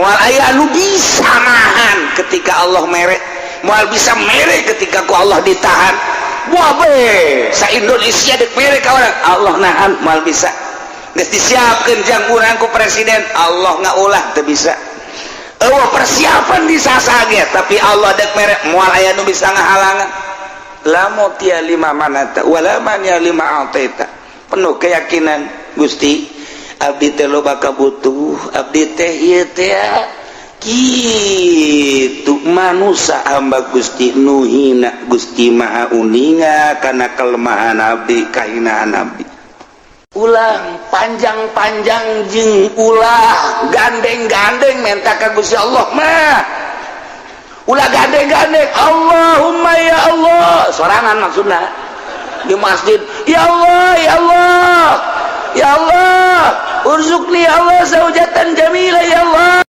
moal aya anu bisa nahan ketika Allah mere, moal bisa mere ketika ku Allah ditahan. Wah be sa Indonesia dek mere ka orang Allah nahan moal bisa geus disiapkeun jang urang ku presiden Allah ngaulah teu bisa. Eueuh persiapan disasage tapi Allah dek mere moal aya nu bisa ngahalangan. La mutia lima manata wala mania lima ataita. Penuh keyakinan Gusti abdi teh loba kabutuh, abdi teh ieu teh kitu manusia hamba Gusti nuhina Gusti maha uninga karena kelemahan abdi kahinaan abdi. Ulang panjang-panjang jeung ulah gandeng-gandeng minta ka Gusti Allah mah ulah gandeng-gandeng Allahumma ya Allah sorangan maksudna di masjid ya Allah ya Allah ya Allah urzuqni ya Allah zaujatan jamilah ya Allah